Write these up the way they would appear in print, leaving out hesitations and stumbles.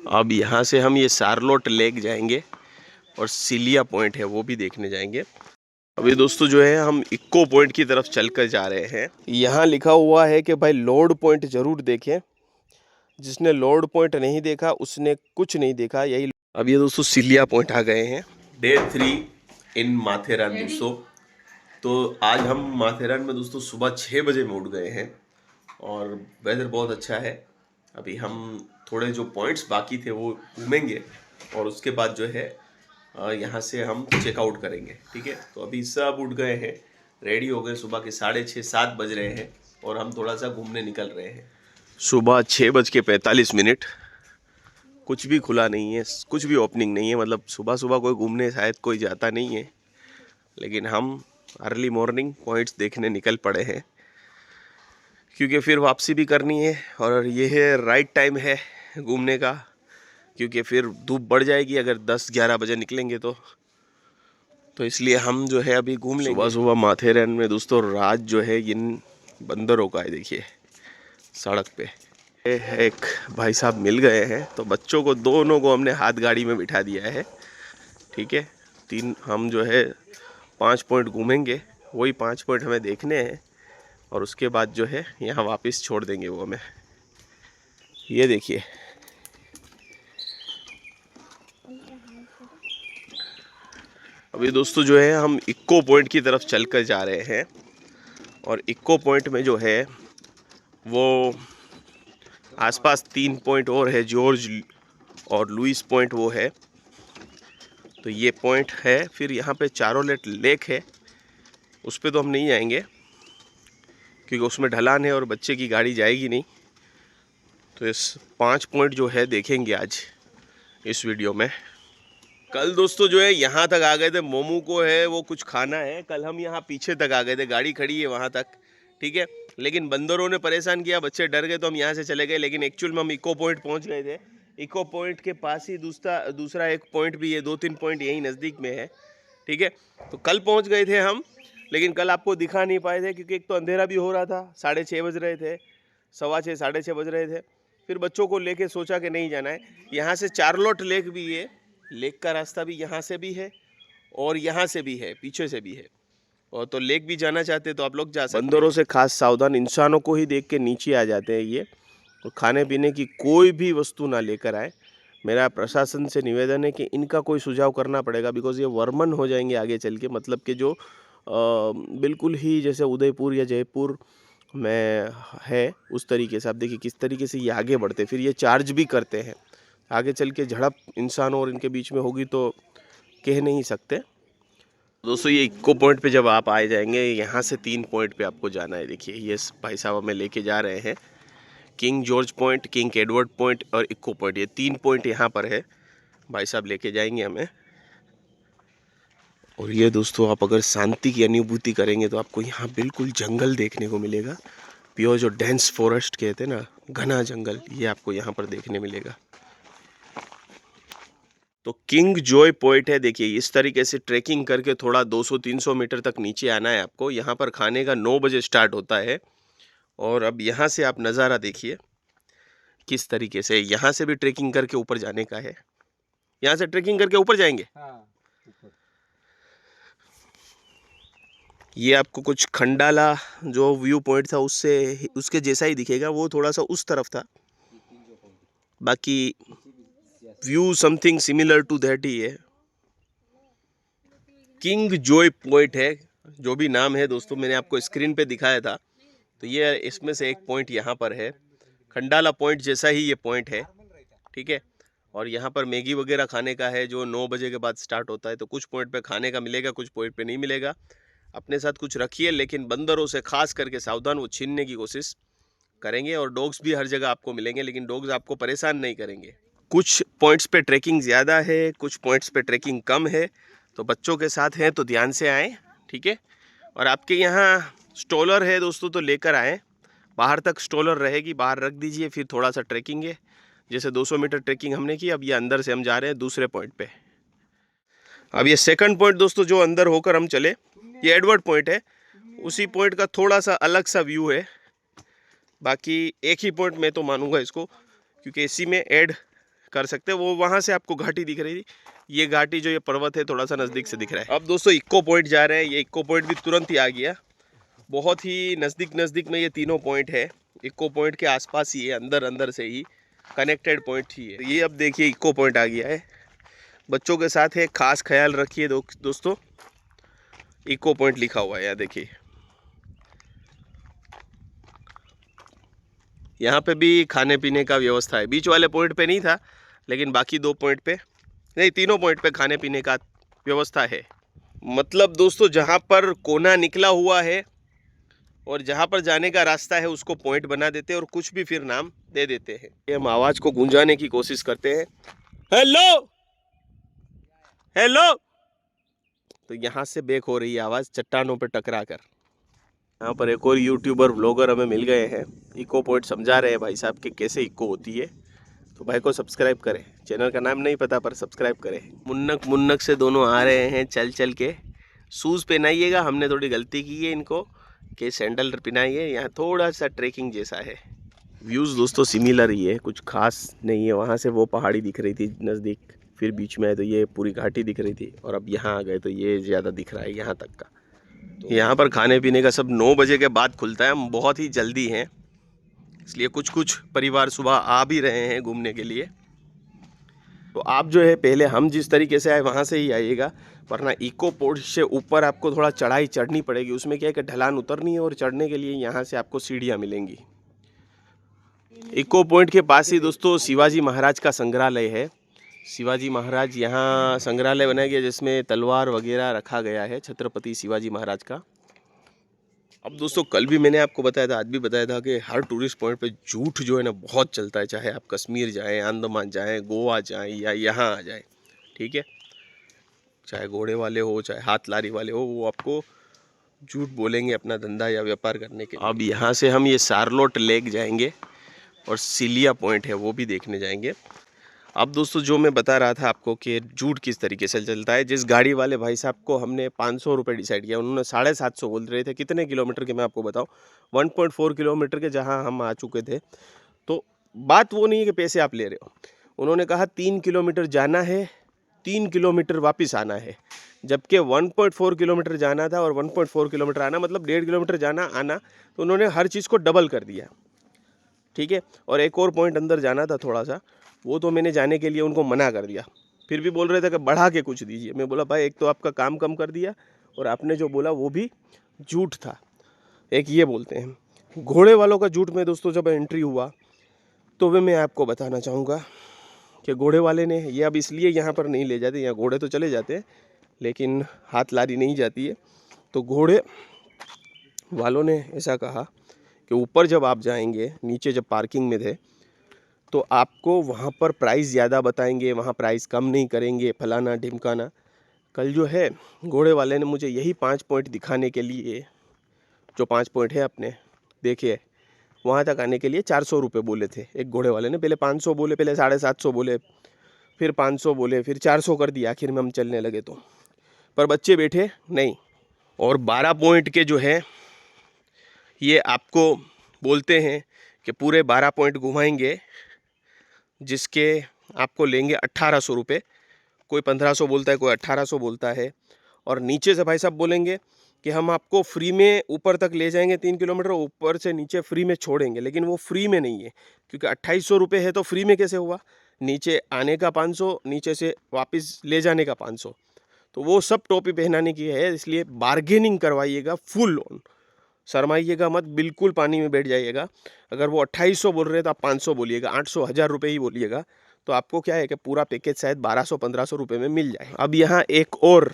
अब यहाँ से हम ये सारलोट लेक जाएंगे और सिलिया पॉइंट है वो भी देखने जाएंगे। अभी दोस्तों जो है हम इक्को पॉइंट की तरफ चलकर जा रहे हैं। यहाँ लिखा हुआ है कि भाई लॉर्ड पॉइंट जरूर देखें, जिसने लॉर्ड पॉइंट नहीं देखा उसने कुछ नहीं देखा। यही अब ये दोस्तों सिलिया पॉइंट आ गए हैं। डे 3 इन माथेरान दोस्तों। तो आज हम माथेरान में दोस्तों सुबह 6 बजे में उठ गए हैं और वेदर बहुत अच्छा है। अभी हम थोड़े जो पॉइंट्स बाकी थे वो घूमेंगे और उसके बाद जो है यहाँ से हम चेकआउट करेंगे। ठीक है, तो अभी सब उठ गए हैं, रेडी हो गए। सुबह के 6:30-7 बज रहे हैं और हम थोड़ा सा घूमने निकल रहे हैं। सुबह 6:45, कुछ भी खुला नहीं है, कुछ भी ओपनिंग नहीं है। मतलब सुबह सुबह कोई घूमने शायद कोई जाता नहीं है, लेकिन हम अर्ली मॉर्निंग पॉइंट्स देखने निकल पड़े हैं क्योंकि फिर वापसी भी करनी है और ये है राइट टाइम है घूमने का, क्योंकि फिर धूप बढ़ जाएगी अगर 10-11 बजे निकलेंगे तो इसलिए हम जो है अभी घूम लेंगे। सुबह सुबह माथेरान में दोस्तों राज जो है इन बंदरों का है। देखिए सड़क पे एक भाई साहब मिल गए हैं, तो बच्चों को दोनों को हमने हाथ गाड़ी में बिठा दिया है। ठीक है, 3 हम जो है 5 पॉइंट घूमेंगे, वही 5 पॉइंट हमें देखने हैं और उसके बाद जो है यहाँ वापस छोड़ देंगे वो हमें। ये देखिए अभी दोस्तों जो है हम इक्को पॉइंट की तरफ चल कर जा रहे हैं और इक्को पॉइंट में जो है वो आसपास 3 पॉइंट और है, जॉर्ज और लुइस पॉइंट वो है। तो ये पॉइंट है, फिर यहाँ पे चारोलेट लेक है, उस पर तो हम नहीं जाएंगे क्योंकि उसमें ढलान है और बच्चे की गाड़ी जाएगी नहीं। तो इस 5 पॉइंट जो है देखेंगे आज इस वीडियो में। कल दोस्तों जो है यहाँ तक आ गए थे, मोमू को है वो कुछ खाना है। कल हम यहाँ पीछे तक आ गए थे, गाड़ी खड़ी है वहाँ तक। ठीक है, लेकिन बंदरों ने परेशान किया, बच्चे डर गए तो हम यहाँ से चले गए। लेकिन एक्चुअल में हम इको पॉइंट पहुँच गए थे। इको पॉइंट के पास ही दूसरा एक पॉइंट भी है, 2-3 पॉइंट यहीं नज़दीक में है। ठीक है, तो कल पहुँच गए थे हम, लेकिन कल आपको दिखा नहीं पाए थे क्योंकि एक तो अंधेरा भी हो रहा था, 6:30 बज रहे थे, 6:15 6:30 बज रहे थे। फिर बच्चों को लेके सोचा कि नहीं जाना है। यहाँ से चारलोट लेक भी है, लेक का रास्ता भी यहाँ से भी है और यहाँ से भी है, पीछे से भी है। और तो लेक भी जाना चाहते तो आप लोग जा सकते हैं। बंदरों से खास सावधान, इंसानों को ही देख के नीचे आ जाते हैं ये। तो खाने पीने की कोई भी वस्तु ना लेकर आए। मेरा प्रशासन से निवेदन है कि इनका कोई सुझाव करना पड़ेगा, बिकॉज ये वर्मन हो जाएंगे आगे चल के। मतलब कि जो बिल्कुल ही जैसे उदयपुर या जयपुर में है उस तरीके से। आप देखिए किस तरीके से ये आगे बढ़ते, फिर ये चार्ज भी करते हैं। आगे चल के झड़प इंसानों और इनके बीच में होगी तो कह नहीं सकते। दोस्तों ये इक्को पॉइंट पे जब आप आए जाएंगे, यहाँ से 3 पॉइंट पे आपको जाना है। देखिए ये भाई साहब हमें लेके जा रहे हैं। King George point, king Edward point और इक्को पॉइंट, ये 3 पॉइंट यहाँ पर है। भाई साहब लेके जाएंगे हमें। और ये दोस्तों आप अगर शांति की अनुभूति करेंगे तो आपको यहाँ बिल्कुल जंगल देखने को मिलेगा। प्योर जो डेंस फॉरेस्ट कहते हैं ना, घना जंगल, ये आपको यहाँ पर देखने मिलेगा। तो किंग जॉय पॉइंट है। देखिए इस तरीके से ट्रैकिंग करके थोड़ा 200-300 मीटर तक नीचे आना है आपको। यहाँ पर खाने का 9 बजे स्टार्ट होता है। और अब यहाँ से आप नज़ारा देखिए किस तरीके से, यहाँ से भी ट्रैकिंग करके ऊपर जाने का है। यहाँ से ट्रैकिंग करके ऊपर जाएंगे। ये आपको कुछ खंडाला जो व्यू पॉइंट था उससे उसके जैसा ही दिखेगा, वो थोड़ा सा उस तरफ था। बाकी view something similar to that ही है। किंग जॉय पॉइंट है, जो भी नाम है दोस्तों, मैंने आपको स्क्रीन पे दिखाया था। तो ये इसमें से एक पॉइंट यहाँ पर है, खंडाला पॉइंट जैसा ही ये पॉइंट है। ठीक है, और यहाँ पर मैगी वगैरह खाने का है जो 9 बजे के बाद स्टार्ट होता है। तो कुछ पॉइंट पे खाने का मिलेगा, कुछ पॉइंट पे नहीं मिलेगा। अपने साथ कुछ रखिए, लेकिन बंदरों से खास करके सावधान, वो छीनने की कोशिश करेंगे। और डॉग्स भी हर जगह आपको मिलेंगे, लेकिन डॉग्स आपको परेशान नहीं करेंगे। कुछ पॉइंट्स पे ट्रैकिंग ज़्यादा है, कुछ पॉइंट्स पे ट्रैकिंग कम है। तो बच्चों के साथ हैं तो ध्यान से आएँ। ठीक है, और आपके यहाँ स्टॉलर है दोस्तों तो लेकर आएँ। बाहर तक स्टॉलर रहेगी, बाहर रख दीजिए। फिर थोड़ा सा ट्रैकिंग है, जैसे 200 मीटर ट्रैकिंग हमने की। अब ये अंदर से हम जा रहे हैं दूसरे पॉइंट पे। अब ये सेकंड पॉइंट दोस्तों जो अंदर होकर हम चले, ये एडवर्ड पॉइंट है। उसी पॉइंट का थोड़ा सा अलग सा व्यू है। बाकी एक ही पॉइंट मैं तो मानूंगा इसको, क्योंकि इसी में ऐड कर सकते हैं। वो वहाँ से आपको घाटी दिख रही थी, ये घाटी जो ये पर्वत है थोड़ा सा नज़दीक से दिख रहा है। अब दोस्तों इक्को पॉइंट जा रहे हैं, ये इक्को पॉइंट भी तुरंत ही आ गया, बहुत ही नज़दीक में ये तीनों पॉइंट है। इक्को पॉइंट के आसपास ही है, अंदर से ही कनेक्टेड पॉइंट ही है। ये अब देखिए इक्को पॉइंट आ गया है। बच्चों के साथ है, खास ख्याल रखिए दोस्तों, इक्को पॉइंट लिखा हुआ है यहाँ देखिए। यहाँ पे भी खाने पीने का व्यवस्था है, बीच वाले पॉइंट पे नहीं था, लेकिन बाकी 2 पॉइंट पे नहीं, तीनों पॉइंट पे खाने पीने का व्यवस्था है। मतलब दोस्तों जहाँ पर कोना निकला हुआ है और जहाँ पर जाने का रास्ता है उसको पॉइंट बना देते हैं और कुछ भी फिर नाम दे देते हैं। ये हम आवाज़ को गूंजाने की कोशिश करते हैं, हेलो हेलो, तो यहाँ से बेक हो रही है आवाज़ चट्टानों पर टकरा कर। यहाँ पर एक और यूट्यूबर व्लॉगर हमें मिल गए हैं, इको पॉइंट समझा रहे हैं भाई साहब कि कैसे इको होती है। तो भाई को सब्सक्राइब करें, चैनल का नाम नहीं पता पर सब्सक्राइब करें। मुन्नक से दोनों आ रहे हैं चल के। शूज़ पहनाइएगा, हमने थोड़ी गलती की है इनको कि सैंडल पहनाइए, यहाँ थोड़ा सा ट्रैकिंग जैसा है। व्यूज़ दोस्तों सिमिलर ही है, कुछ खास नहीं है। वहाँ से वो पहाड़ी दिख रही थी नज़दीक, फिर बीच में है तो ये पूरी घाटी दिख रही थी, और अब यहाँ आ गए तो ये ज़्यादा दिख रहा है यहाँ तक का। तो यहाँ पर खाने पीने का सब 9 बजे के बाद खुलता है, हम बहुत ही जल्दी हैं, इसलिए कुछ परिवार सुबह आ भी रहे हैं घूमने के लिए। तो आप जो है पहले हम जिस तरीके से आए वहाँ से ही आइएगा, वरना इको पॉइंट से ऊपर आपको थोड़ा चढ़ाई चढ़नी पड़ेगी। उसमें क्या है कि ढलान उतरनी है और चढ़ने के लिए यहाँ से आपको सीढ़ियाँ मिलेंगी। इको पॉइंट के पास ही दोस्तों शिवाजी महाराज का संग्रहालय है। शिवाजी महाराज यहाँ संग्रहालय बनाया गया जिसमें तलवार वगैरह रखा गया है, छत्रपति शिवाजी महाराज का। अब दोस्तों कल भी मैंने आपको बताया था, आज भी बताया था कि हर टूरिस्ट पॉइंट पे झूठ जो है ना बहुत चलता है, चाहे आप कश्मीर जाएं, अंडमान जाएं, गोवा जाएं या यहाँ आ जाएं, ठीक है। चाहे घोड़े वाले हो, चाहे हाथ लारी वाले हो, वो आपको झूठ बोलेंगे अपना धंधा या व्यापार करने के लिए। अब यहाँ से हम ये सारलोट लेक जाएंगे और सिलिया पॉइंट है वो भी देखने जाएंगे। अब दोस्तों जो मैं बता रहा था आपको कि झूठ किस तरीके से चलता है, जिस गाड़ी वाले भाई साहब को हमने 500 रुपये डिसाइड किया, उन्होंने 750 बोल रहे थे। कितने किलोमीटर के मैं आपको बताऊं, 1.4 किलोमीटर के जहां हम आ चुके थे। तो बात वो नहीं है कि पैसे आप ले रहे हो, उन्होंने कहा 3 किलोमीटर जाना है, 3 किलोमीटर वापस आना है, जबकि 1.4 किलोमीटर जाना था और 1.4 किलोमीटर आना, मतलब 1.5 किलोमीटर जाना आना। तो उन्होंने हर चीज़ को डबल कर दिया, ठीक है। और एक और पॉइंट अंदर जाना था थोड़ा सा, वो तो मैंने जाने के लिए उनको मना कर दिया, फिर भी बोल रहे थे कि बढ़ा के कुछ दीजिए। मैं बोला भाई एक तो आपका काम कम कर दिया और आपने जो बोला वो भी झूठ था। एक ये बोलते हैं घोड़े वालों का झूठ में दोस्तों जब एंट्री हुआ तो वे मैं आपको बताना चाहूँगा कि घोड़े वाले ने ये अब इसलिए यहाँ पर नहीं ले जाते, यहाँ घोड़े तो चले जाते हैं लेकिन हाथ लारी नहीं जाती है। तो घोड़े वालों ने ऐसा कहा कि ऊपर जब आप जाएंगे, नीचे जब पार्किंग में थे तो आपको वहाँ पर प्राइस ज़्यादा बताएंगे, वहाँ प्राइस कम नहीं करेंगे, फलाना ढिमकाना। कल जो है घोड़े वाले ने मुझे यही 5 पॉइंट दिखाने के लिए, जो 5 पॉइंट है अपने देखिए, वहाँ तक आने के लिए 400 रुपये बोले थे एक घोड़े वाले ने। पहले 500 बोले, पहले 750 बोले, फिर 500 बोले, फिर 400 कर दिया। आखिर में हम चलने लगे तो, पर बच्चे बैठे नहीं। और 12 पॉइंट के जो है ये आपको बोलते हैं कि पूरे 12 पॉइंट घुमाएंगे, जिसके आपको लेंगे 1800 रुपये। कोई 1500 बोलता है, कोई 1800 बोलता है। और नीचे से भाई साहब बोलेंगे कि हम आपको फ्री में ऊपर तक ले जाएंगे 3 किलोमीटर, ऊपर से नीचे फ्री में छोड़ेंगे, लेकिन वो फ्री में नहीं है, क्योंकि 2800 रुपये है तो फ्री में कैसे हुआ। नीचे आने का 500, नीचे से वापस ले जाने का 500, तो वो सब टोपी पहनाने की है। इसलिए बार्गेनिंग करवाइएगा, फुल ऑन, शर्माइएगा मत, बिल्कुल पानी में बैठ जाइएगा। अगर वो 2800 बोल रहे हैं तो आप 500 बोलिएगा, 800 1000 रुपये ही बोलिएगा, तो आपको क्या है कि पूरा पैकेज शायद 1200-1500 रुपये में मिल जाए। अब यहाँ एक और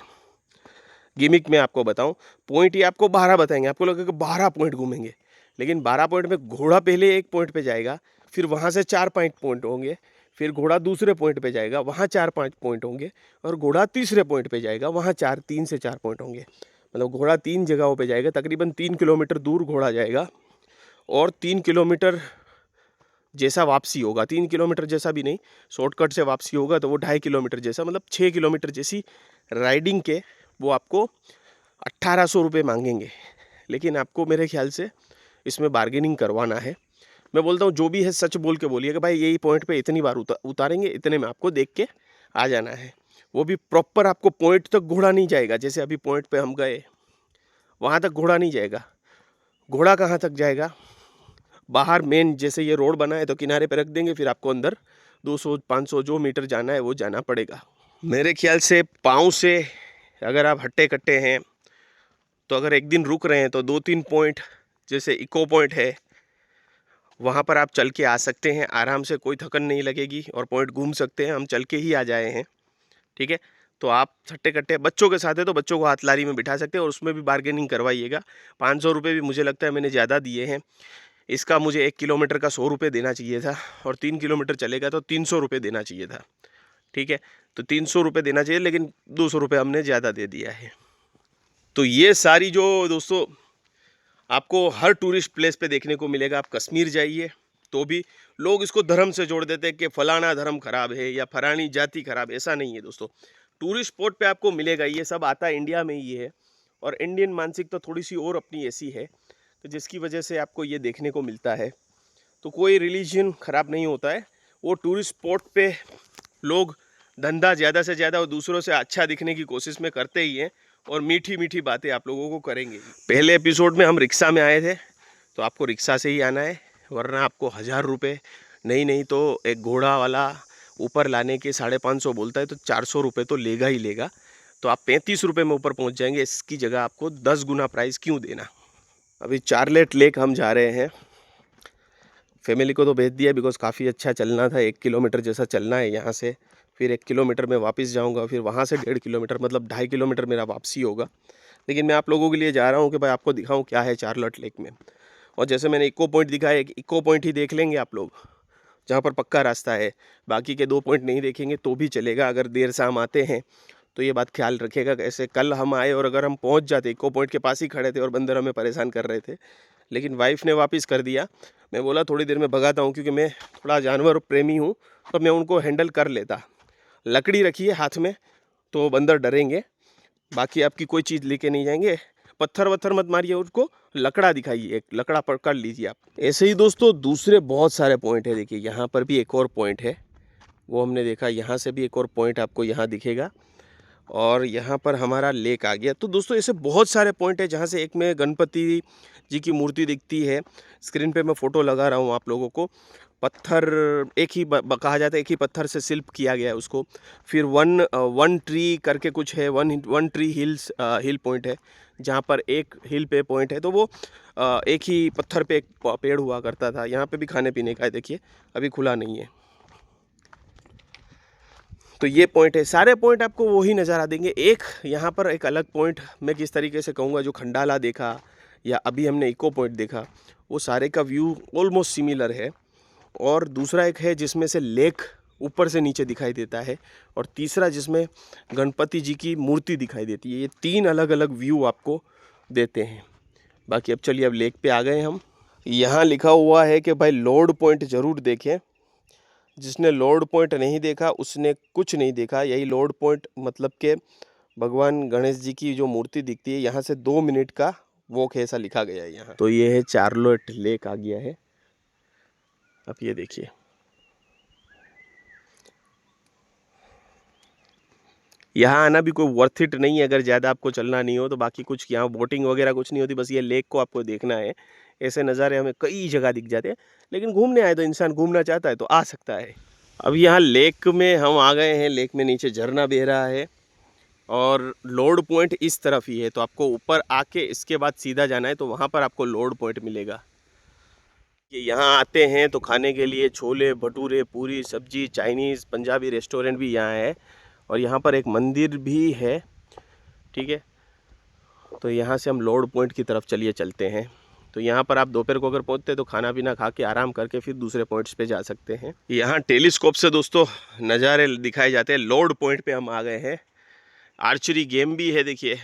गिमिक मैं आपको बताऊं, पॉइंट ये आपको 12 बताएंगे, आपको लगेगा 12 पॉइंट घूमेंगे, लेकिन 12 पॉइंट में घोड़ा पहले एक पॉइंट पे जाएगा, फिर वहाँ से 4-5 पॉइंट होंगे, फिर घोड़ा दूसरे पॉइंट पे जाएगा, वहाँ 4-5 पॉइंट होंगे, और घोड़ा तीसरे पॉइंट पे जाएगा, वहाँ 3 से 4 पॉइंट होंगे। मतलब घोड़ा 3 जगहों पे जाएगा, तकरीबन 3 किलोमीटर दूर घोड़ा जाएगा और 3 किलोमीटर जैसा वापसी होगा। 3 किलोमीटर जैसा भी नहीं, शॉर्टकट से वापसी होगा तो वो 2.5 किलोमीटर जैसा, मतलब 6 किलोमीटर जैसी राइडिंग के वो आपको 1800 रुपये मांगेंगे। लेकिन आपको मेरे ख्याल से इसमें बार्गेनिंग करवाना है, मैं बोलता हूँ जो भी है सच बोल के बोलिए कि भाई यही पॉइंट पे इतनी बार उतारेंगे, इतने में आपको देख के आ जाना है। वो भी प्रॉपर आपको पॉइंट तक घोड़ा नहीं जाएगा। जैसे अभी पॉइंट पे हम गए, वहाँ तक घोड़ा नहीं जाएगा। घोड़ा कहाँ तक जाएगा? बाहर मेन जैसे ये रोड बना है तो किनारे पे रख देंगे, फिर आपको अंदर 200-500 जो मीटर जाना है वो जाना पड़ेगा। मेरे ख्याल से पाँव से अगर आप हट्टे कट्टे हैं तो अगर एक दिन रुक रहे हैं तो 2-3 पॉइंट, जैसे इको पॉइंट है, वहाँ पर आप चल के आ सकते हैं आराम से, कोई थकन नहीं लगेगी और पॉइंट घूम सकते हैं। हम चल के ही आ जाए हैं, ठीक है। तो आप हट्टे कट्टे बच्चों के साथ है तो बच्चों को हाथ लारी में बिठा सकते हैं और उसमें भी बार्गेनिंग करवाइएगा। 500 रुपये भी मुझे लगता है मैंने ज़्यादा दिए हैं। इसका मुझे 1 किलोमीटर का 100 रुपये देना चाहिए था और 3 किलोमीटर चलेगा तो 300 रुपये देना चाहिए था, ठीक है। तो 300 रुपये देना चाहिए, लेकिन 200 रुपये हमने ज़्यादा दे दिया है। तो ये सारी जो दोस्तों आपको हर टूरिस्ट प्लेस पे देखने को मिलेगा। आप कश्मीर जाइए तो भी लोग इसको धर्म से जोड़ देते हैं कि फलाना धर्म खराब है या फलानी जाति खराब। ऐसा नहीं है दोस्तों, टूरिस्ट स्पॉट पे आपको मिलेगा। ये सब आता इंडिया में ही है और इंडियन मानसिकता थोड़ी सी और अपनी ऐसी है तो जिसकी वजह से आपको ये देखने को मिलता है। तो कोई रिलीजन ख़राब नहीं होता है। वो टूरिस्ट स्पॉट पे लोग धंधा ज़्यादा से ज़्यादा और दूसरों से अच्छा दिखने की कोशिश में करते ही हैं और मीठी मीठी बातें आप लोगों को करेंगे। पहले एपिसोड में हम रिक्शा में आए थे तो आपको रिक्शा से ही आना है, वरना आपको 1000 रुपये नहीं तो एक घोड़ा वाला ऊपर लाने के 550 बोलता है तो 400 रुपये तो लेगा ही लेगा। तो आप 35 रुपये में ऊपर पहुंच जाएंगे। इसकी जगह आपको 10 गुना प्राइस क्यों देना। अभी चार्लेट लेक हम जा रहे हैं। फैमिली को तो भेज दिया बिकॉज काफ़ी अच्छा चलना था, 1 किलोमीटर जैसा चलना है यहाँ से, फिर 1 किलोमीटर में वापस जाऊँगा, फिर वहाँ से 1.5 किलोमीटर, मतलब 2.5 किलोमीटर मेरा वापसी होगा। लेकिन मैं आप लोगों के लिए जा रहा हूँ कि भाई आपको दिखाऊँ क्या है चार्लेट लेक में। और जैसे मैंने इको पॉइंट दिखाया, एक इको पॉइंट ही देख लेंगे आप लोग जहाँ पर पक्का रास्ता है, बाकी के 2 पॉइंट नहीं देखेंगे तो भी चलेगा। अगर देर से हम आते हैं तो ये बात ख्याल रखिएगा। ऐसे कल हम आए और अगर हम पहुँच जाते, इको पॉइंट के पास ही खड़े थे और बंदर हमें परेशान कर रहे थे, लेकिन वाइफ ने वापस कर दिया। मैं बोला थोड़ी देर में भगाता हूँ क्योंकि मैं थोड़ा जानवर प्रेमी हूँ तो मैं उनको हैंडल कर लेता। लकड़ी रखिए हाथ में तो बंदर डरेंगे, बाकी आपकी कोई चीज़ लेके नहीं जाएंगे। पत्थर वत्थर मत मारिए उनको, लकड़ा दिखाइए, एक लकड़ा पकड़ लीजिए आप। ऐसे ही दोस्तों दूसरे बहुत सारे पॉइंट है। देखिए यहाँ पर भी एक और पॉइंट है, वो हमने देखा। यहाँ से भी एक और पॉइंट आपको यहाँ दिखेगा और यहाँ पर हमारा लेक आ गया। तो दोस्तों ऐसे बहुत सारे पॉइंट है जहाँ से एक में गणपति जी की मूर्ति दिखती है। स्क्रीन पे मैं फ़ोटो लगा रहा हूँ आप लोगों को। पत्थर एक ही कहा जाता है, एक ही पत्थर से शिल्प किया गया है उसको। फिर वन ट्री करके कुछ है, वन ट्री हिल पॉइंट है जहाँ पर एक हिल पे पॉइंट है। तो वो एक ही पत्थर पे एक पेड़ हुआ करता था। यहाँ पे भी खाने पीने का है, देखिए अभी खुला नहीं है। तो ये पॉइंट है, सारे पॉइंट आपको वही नज़ारा देंगे। एक यहाँ पर एक अलग पॉइंट मैं किस तरीके से कहूँगा, जो खंडाला देखा या अभी हमने इको पॉइंट देखा, वो सारे का व्यू ऑलमोस्ट सिमिलर है। और दूसरा एक है जिसमें से लेक ऊपर से नीचे दिखाई देता है, और तीसरा जिसमें गणपति जी की मूर्ति दिखाई देती है। ये 3 अलग अलग व्यू आपको देते हैं। बाकी अब चलिए, अब लेक पे आ गए हम। यहाँ लिखा हुआ है कि भाई लॉर्ड पॉइंट ज़रूर देखें। जिसने लॉर्ड पॉइंट नहीं देखा उसने कुछ नहीं देखा। यही लॉर्ड पॉइंट मतलब के भगवान गणेश जी की जो मूर्ति दिखती है, यहाँ से 2 मिनट का वॉक है, ऐसा लिखा गया है यहाँ। तो ये है चार्लेट लेक आ गया है। अब ये देखिए, यहाँ आना भी कोई वर्थ इट नहीं है अगर ज़्यादा आपको चलना नहीं हो तो। बाकी कुछ यहाँ बोटिंग वगैरह कुछ नहीं होती, बस ये लेक को आपको देखना है। ऐसे नज़ारे हमें कई जगह दिख जाते हैं, लेकिन घूमने आए तो इंसान घूमना चाहता है तो आ सकता है। अब यहाँ लेक में हम आ गए हैं। लेक में नीचे झरना बह रहा है और लॉर्ड पॉइंट इस तरफ ही है। तो आपको ऊपर आके इसके बाद सीधा जाना है, तो वहाँ पर आपको लॉर्ड पॉइंट मिलेगा। कि यहाँ आते हैं तो खाने के लिए छोले भटूरे, पूरी सब्जी, चाइनीज़, पंजाबी रेस्टोरेंट भी यहाँ है। और यहाँ पर एक मंदिर भी है, ठीक है। तो यहाँ से हम लॉर्ड पॉइंट की तरफ चलते हैं। तो यहाँ पर आप दोपहर को अगर पहुँचते हैं तो खाना पीना खा के आराम करके फिर दूसरे पॉइंट्स पे जा सकते हैं। यहाँ टेलीस्कोप से दोस्तों नज़ारे दिखाए जाते हैं। लॉर्ड पॉइंट पे हम आ गए हैं। आर्चरी गेम भी है, देखिए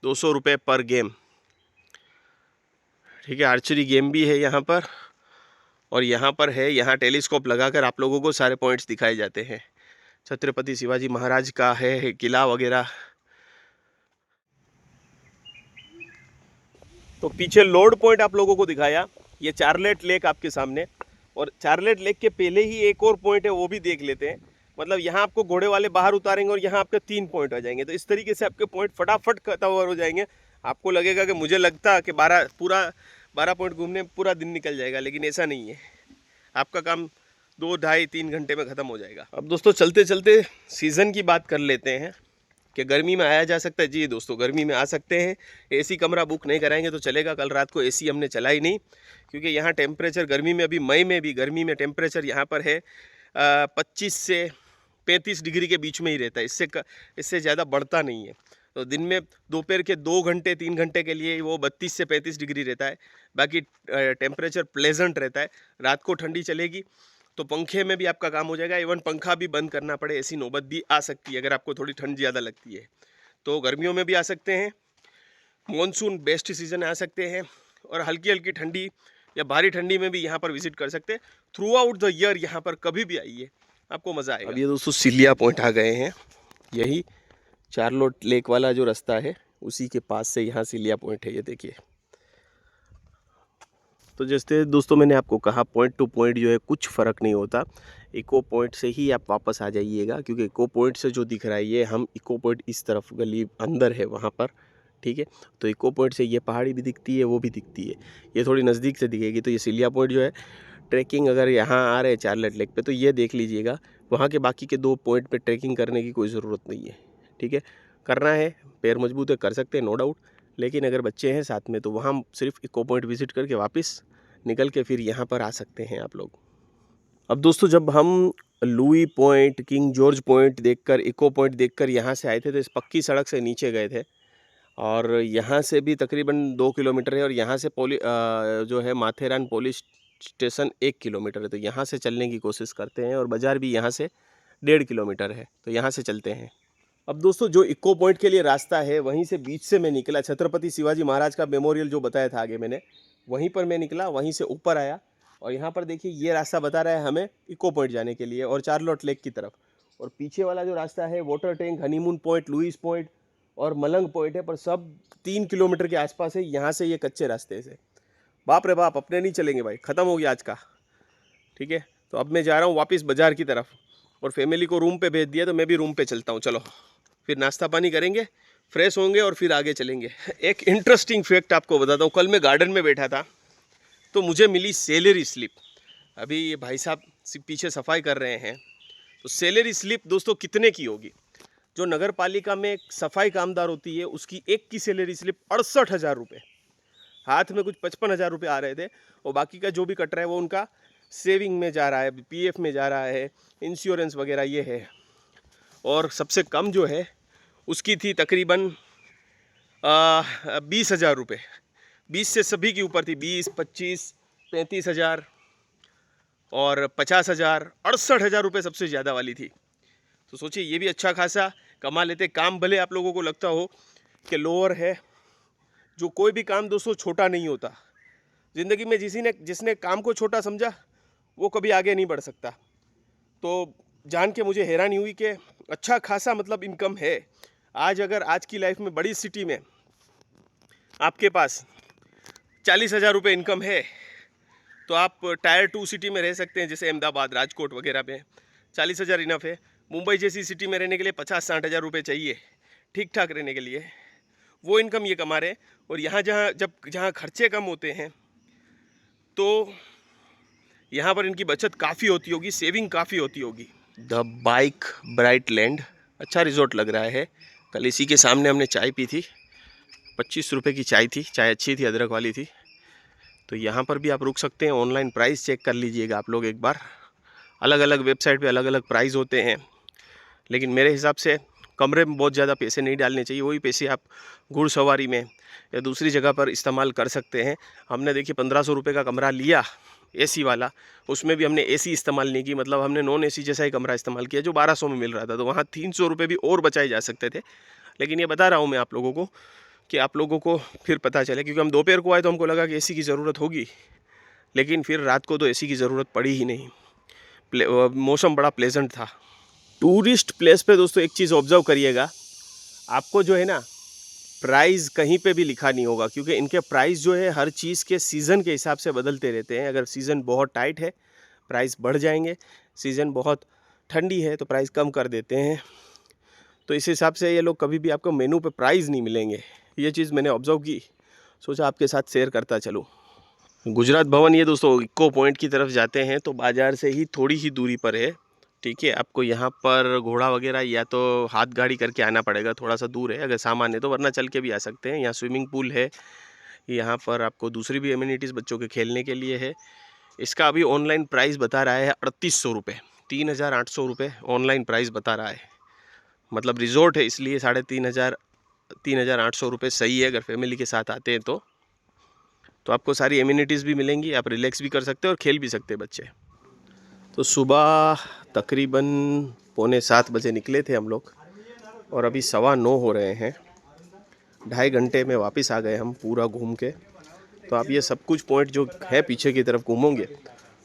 200 रुपये पर गेम, ठीक है। आर्चरी गेम भी है यहाँ पर। और यहाँ पर है, यहाँ टेलीस्कोप लगाकर आप लोगों को सारे पॉइंट्स दिखाए जाते हैं। छत्रपति शिवाजी महाराज का है किला वगैरह। तो पीछे लॉर्ड पॉइंट आप लोगों को दिखाया, ये चार्लेट लेक आपके सामने, और चार्लेट लेक के पहले ही एक और पॉइंट है, वो भी देख लेते हैं। मतलब यहाँ आपको घोड़े वाले बाहर उतारेंगे और यहाँ आपके 3 पॉइंट आ जाएंगे। तो इस तरीके से आपके पॉइंट फटाफट कवर हो जाएंगे। आपको लगेगा कि मुझे लगता कि 12 पॉइंट घूमने में पूरा दिन निकल जाएगा, लेकिन ऐसा नहीं है। आपका काम 2, ढाई, 3 घंटे में ख़त्म हो जाएगा। अब दोस्तों चलते चलते सीज़न की बात कर लेते हैं कि गर्मी में आया जा सकता है। जी दोस्तों, गर्मी में आ सकते हैं। एसी कमरा बुक नहीं कराएंगे तो चलेगा। कल रात को एसी हमने चलाई नहीं, क्योंकि यहाँ टेम्परेचर गर्मी में, अभी मई में भी गर्मी में टेम्परेचर यहाँ पर है 25 से 35 डिग्री के बीच में ही रहता है। इससे ज़्यादा बढ़ता नहीं है। तो दिन में दोपहर के 2 घंटे 3 घंटे के लिए वो 32 से 35 डिग्री रहता है। बाकी टेम्परेचर प्लेजेंट रहता है। रात को ठंडी चलेगी तो पंखे में भी आपका काम हो जाएगा। इवन पंखा भी बंद करना पड़े ऐसी नौबत भी आ सकती है अगर आपको थोड़ी ठंड ज़्यादा लगती है। तो गर्मियों में भी आ सकते हैं, मॉनसून बेस्ट सीज़न आ सकते हैं, और हल्की हल्की ठंडी या भारी ठंडी में भी यहाँ पर विजिट कर सकते हैं। थ्रू आउट द ईयर यहाँ पर कभी भी आइए, आपको मज़ा आएगा। अब ये दोस्तों सिलिया पॉइंट आ गए हैं। यही चार्लोट लेक वाला जो रास्ता है उसी के पास से यहाँ सिलिया पॉइंट है, ये देखिए। तो जैसे दोस्तों मैंने आपको कहा, पॉइंट टू पॉइंट जो है कुछ फ़र्क नहीं होता। इको पॉइंट से ही आप वापस आ जाइएगा, क्योंकि इको पॉइंट से जो दिख रहा है ये हम इको पॉइंट इस तरफ गली अंदर है वहाँ पर, ठीक है। तो इको पॉइंट से ये पहाड़ी भी दिखती है, वो भी दिखती है, ये थोड़ी नज़दीक से दिखेगी। तो ये सिलिया पॉइंट जो है, ट्रैकिंग अगर यहाँ आ रहे हैं चार्लेट लेक पे तो ये देख लीजिएगा। वहाँ के बाकी के 2 पॉइंट पे ट्रैकिंग करने की कोई ज़रूरत नहीं है, ठीक है। करना है, पैर मजबूत है, कर सकते हैं, नो डाउट। लेकिन अगर बच्चे हैं साथ में तो वहाँ सिर्फ इको पॉइंट विज़िट करके वापस निकल के फिर यहाँ पर आ सकते हैं आप लोग। अब दोस्तों जब हम Louis point, king George point देखकर, इको पॉइंट देखकर यहाँ से आए थे तो इस पक्की सड़क से नीचे गए थे, और यहाँ से भी तकरीबन 2 किलोमीटर है, और यहाँ से जो है माथेरान पुलिस स्टेशन 1 किलोमीटर है। तो यहाँ से चलने की कोशिश करते हैं, और बाज़ार भी यहाँ से 1.5 किलोमीटर है, तो यहाँ से चलते हैं। अब दोस्तों जो इको पॉइंट के लिए रास्ता है वहीं से बीच से मैं निकला, छत्रपति शिवाजी महाराज का मेमोरियल जो बताया था आगे मैंने, वहीं पर मैं निकला, वहीं से ऊपर आया, और यहाँ पर देखिए ये रास्ता बता रहा है हमें इको पॉइंट जाने के लिए और चार्लोट लेक की तरफ। और पीछे वाला जो रास्ता है water tank, honeymoon point, Lewis point और मलंग पॉइंट है, पर सब 3 किलोमीटर के आसपास है। यहाँ से ये कच्चे रास्ते से, बाप रे बाप, अपने नहीं चलेंगे भाई, ख़त्म हो गया आज का, ठीक है। तो अब मैं जा रहा हूँ वापस बाज़ार की तरफ, और फैमिली को रूम पे भेज दिया, तो मैं भी रूम पे चलता हूँ। चलो फिर नाश्ता पानी करेंगे, फ्रेश होंगे और फिर आगे चलेंगे। एक इंटरेस्टिंग फैक्ट आपको बताता हूँ। कल मैं गार्डन में बैठा था तो मुझे मिली सैलरी स्लिप। अभी ये भाई साहब पीछे सफाई कर रहे हैं। तो सैलरी स्लिप दोस्तों कितने की होगी? जो नगर पालिका में सफाई कामदार होती है उसकी एक की सैलरी स्लिप 68,000 रुपये। हाथ में कुछ 55,000 रुपये आ रहे थे, और बाकी का जो भी कट रहा है वो उनका सेविंग में जा रहा है, पीएफ में जा रहा है, इंश्योरेंस वगैरह ये है। और सबसे कम जो है उसकी थी तकरीबन 20,000 रुपये। 20 से सभी की ऊपर थी, 20, 25, 35,000 और 50,000, 68,000 रुपये सबसे ज़्यादा वाली थी। तो सोचिए ये भी अच्छा खासा कमा लेते। काम भले आप लोगों को लगता हो कि लोअर है, जो कोई भी काम दोस्तों छोटा नहीं होता। ज़िंदगी में जिसने काम को छोटा समझा वो कभी आगे नहीं बढ़ सकता। तो जान के मुझे हैरानी हुई कि अच्छा खासा मतलब इनकम है। अगर आज की लाइफ में बड़ी सिटी में आपके पास 40,000 रुपये इनकम है तो आप टायर 2 सिटी में रह सकते हैं, जैसे अहमदाबाद, राजकोट वगैरह में 40,000 इनफ है। मुंबई जैसी सिटी में रहने के लिए 50-60,000 रुपये चाहिए ठीक ठाक रहने के लिए। वो इनकम ये कमा रहे हैं। और यहाँ जहाँ खर्चे कम होते हैं तो यहाँ पर इनकी बचत काफ़ी होती होगी, सेविंग काफ़ी होती होगी। द बाइक ब्राइट लैंड, अच्छा रिजॉर्ट लग रहा है। कल इसी के सामने हमने चाय पी थी, 25 रुपये की चाय थी, चाय अच्छी थी, अदरक वाली थी। तो यहाँ पर भी आप रुक सकते हैं। ऑनलाइन प्राइस चेक कर लीजिएगा आप लोग एक बार। अलग अलग वेबसाइट पे अलग अलग प्राइस होते हैं, लेकिन मेरे हिसाब से कमरे में बहुत ज़्यादा पैसे नहीं डालने चाहिए। वही पैसे आप घुड़सवारी में या दूसरी जगह पर इस्तेमाल कर सकते हैं। हमने देखिए 1500 रुपये का कमरा लिया एसी वाला, उसमें भी हमने एसी इस्तेमाल नहीं की, मतलब हमने नॉन एसी जैसा ही कमरा इस्तेमाल किया जो 1200 में मिल रहा था। तो वहाँ 300 रुपये भी और बचाए जा सकते थे। लेकिन ये बता रहा हूँ मैं आप लोगों को कि आप लोगों को फिर पता चले, क्योंकि हम दोपहर को आए तो हमको लगा कि एसी की ज़रूरत होगी, लेकिन फिर रात को तो एसी की ज़रूरत पड़ी ही नहीं। मौसम बड़ा प्लेजेंट था। टूरिस्ट प्लेस पे दोस्तों एक चीज़ ऑब्जर्व करिएगा, आपको जो है ना प्राइस कहीं पे भी लिखा नहीं होगा, क्योंकि इनके प्राइस जो है हर चीज़ के सीज़न के हिसाब से बदलते रहते हैं। अगर सीज़न बहुत टाइट है प्राइस बढ़ जाएंगे, सीज़न बहुत ठंडी है तो प्राइस कम कर देते हैं। तो इस हिसाब से ये लोग कभी भी आपको मेनू पे प्राइस नहीं मिलेंगे। ये चीज़ मैंने ऑब्जर्व की, सोचा आपके साथ शेयर करता चलूँ। गुजरात भवन ये दोस्तों इको पॉइंट की तरफ जाते हैं तो बाज़ार से ही थोड़ी ही दूरी पर है, ठीक है। आपको यहाँ पर घोड़ा वगैरह या तो हाथ गाड़ी करके आना पड़ेगा, थोड़ा सा दूर है अगर सामान है तो, वरना चल के भी आ सकते हैं। यहाँ स्विमिंग पूल है, यहाँ पर आपको दूसरी भी एमिनिटीज़ बच्चों के खेलने के लिए है। इसका अभी ऑनलाइन प्राइस बता रहा है 3800 रुपये, 3800 रुपये ऑनलाइन प्राइस बता रहा है। मतलब रिजॉर्ट है इसलिए 3800 रुपये सही है। अगर फैमिली के साथ आते हैं तो आपको सारी एमिनिटीज़ भी मिलेंगी, आप रिलैक्स भी कर सकते हैं और खेल भी सकते हैं बच्चे। तो सुबह तकरीबन 6:45 बजे निकले थे हम लोग और अभी 9:15 हो रहे हैं। 2.5 घंटे में वापस आ गए हम पूरा घूम के। तो आप ये सब कुछ पॉइंट जो है पीछे की तरफ घूमोगे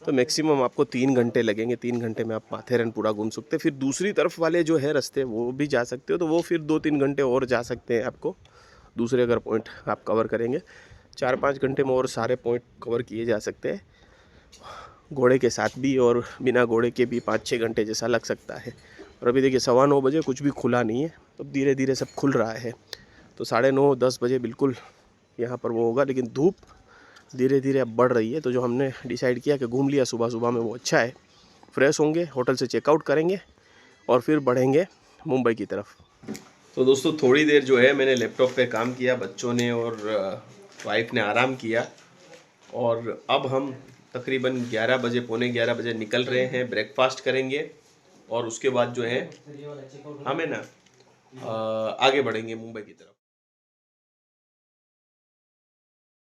तो मैक्सिमम आपको 3 घंटे लगेंगे। 3 घंटे में आप माथेरन पूरा घूम सकते हैं। फिर दूसरी तरफ वाले जो है रास्ते वो भी जा सकते हो, तो वो फिर 2-3 घंटे और जा सकते हैं आपको। दूसरे अगर पॉइंट आप कवर करेंगे 4-5 घंटे में और सारे पॉइंट कवर किए जा सकते हैं। घोड़े के साथ भी और बिना घोड़े के भी 5-6 घंटे जैसा लग सकता है। और अभी देखिए 9:15 बजे, कुछ भी खुला नहीं है, तो धीरे धीरे सब खुल रहा है। तो 9:30-10 बजे बिल्कुल यहाँ पर वो होगा, लेकिन धूप धीरे धीरे अब बढ़ रही है। तो जो हमने डिसाइड किया कि घूम लिया सुबह सुबह में वो अच्छा है। फ्रेश होंगे, होटल से चेकआउट करेंगे और फिर बढ़ेंगे मुंबई की तरफ। तो दोस्तों थोड़ी देर जो है मैंने लैपटॉप पे काम किया, बच्चों ने और वाइफ ने आराम किया। और अब हम तकरीबन 11 बजे, पौने 11 बजे निकल रहे हैं, ब्रेकफास्ट करेंगे और उसके बाद जो है हमें ना आगे बढ़ेंगे मुंबई की तरफ।